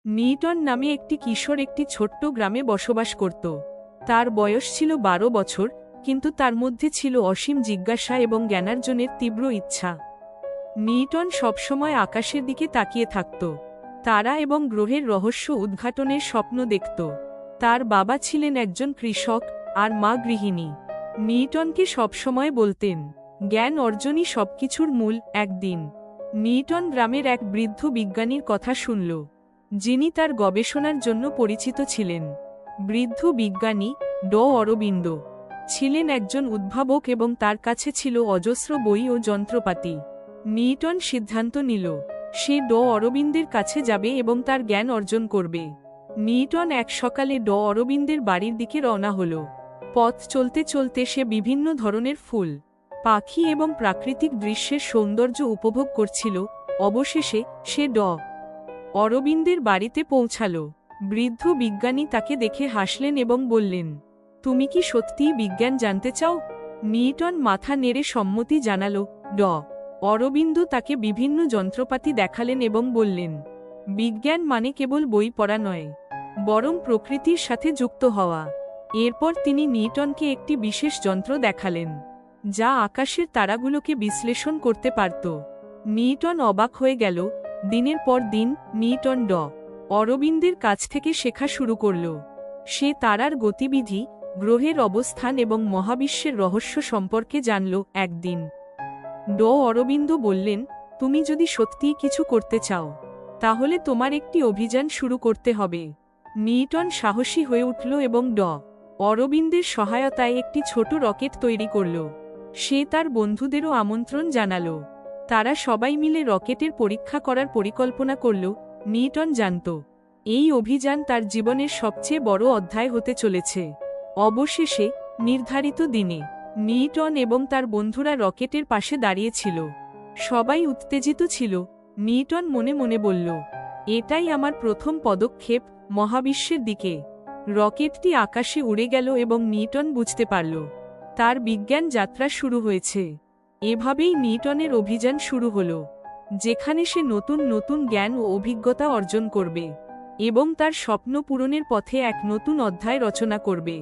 Newton নামে একটি কিশোর একটি ছোট্ট গ্রামে বসবাস করত। তার বয়স ছিল 12 বছর, কিন্তু তার মধ্যে ছিল অসীম জিজ্ঞাসা এবং জ্ঞানার্জনের তীব্র ইচ্ছা। নিউটন সবসময় আকাশের দিকে তাকিয়ে থাকত, তারা এবং গ্রহের রহস্য উদ্ঘাটনের স্বপ্ন দেখত। তার বাবা ছিলেন একজন কৃষক আর মা গৃহিণী। নিউটনকে সবসময় বলতেন, জ্ঞান অর্জনই সবকিছুর মূল। একদিন নিউটন গ্রামের এক বৃদ্ধ বিজ্ঞানীর কথা শুনল, যিনি তার গবেষণার জন্য পরিচিত ছিলেন। বৃদ্ধ বিজ্ঞানী অরবিন্দ ছিলেন একজন উদ্ভাবক এবং তার কাছে ছিল অজস্র বই ও যন্ত্রপাতি। নিউটন সিদ্ধান্ত নিল, সে অরবিন্দের কাছে যাবে এবং তার জ্ঞান অর্জন করবে। নিউটন এক সকালে অরবিন্দের বাড়ির দিকে রওনা হল। পথ চলতে চলতে সে বিভিন্ন ধরনের ফুল, পাখি এবং প্রাকৃতিক দৃশ্যের সৌন্দর্য উপভোগ করছিল। অবশেষে সে অরবিন্দের বাড়িতে পৌঁছাল। বৃদ্ধ বিজ্ঞানী তাকে দেখে হাসলেন এবং বললেন, তুমি কি সত্যিই বিজ্ঞান জানতে চাও? নিউটন মাথা নেড়ে সম্মতি জানাল। অরবিন্দ তাকে বিভিন্ন যন্ত্রপাতি দেখালেন এবং বললেন, বিজ্ঞান মানে কেবল বই পড়া নয়, বরং প্রকৃতির সাথে যুক্ত হওয়া। এরপর তিনি নিউটনকে একটি বিশেষ যন্ত্র দেখালেন, যা আকাশের তারাগুলোকে বিশ্লেষণ করতে পারত। নিউটন অবাক হয়ে গেল। দিনের পর দিন নিউটন অরবিন্দের কাছ থেকে শেখা শুরু করল। সে তারার গতিবিধি, গ্রহের অবস্থান এবং মহাবিশ্বের রহস্য সম্পর্কে জানল। একদিন অরবিন্দ বললেন, তুমি যদি সত্যিই কিছু করতে চাও, তাহলে তোমার একটি অভিযান শুরু করতে হবে। নিউটন সাহসী হয়ে উঠল এবং অরবিন্দের সহায়তায় একটি ছোট রকেট তৈরি করল। সে তার বন্ধুদেরও আমন্ত্রণ জানাল। তারা সবাই মিলে রকেটের পরীক্ষা করার পরিকল্পনা করল। নিউটন জানত, এই অভিযান তার জীবনের সবচেয়ে বড় অধ্যায় হতে চলেছে। অবশেষে নির্ধারিত দিনে নিউটন এবং তার বন্ধুরা রকেটের পাশে দাঁড়িয়েছিল। সবাই উত্তেজিত ছিল। নিউটন মনে মনে বলল, এটাই আমার প্রথম পদক্ষেপ মহাবিশ্বের দিকে। রকেটটি আকাশে উড়ে গেল এবং নিউটন বুঝতে পারল, তার বিজ্ঞান যাত্রা শুরু হয়েছে। এভাবেই নিউটনের অভিযান শুরু হল, যেখানে সে নতুন নতুন জ্ঞান ও অভিজ্ঞতা অর্জন করবে এবং তার স্বপ্ন পূরণের পথে এক নতুন অধ্যায় রচনা করবে।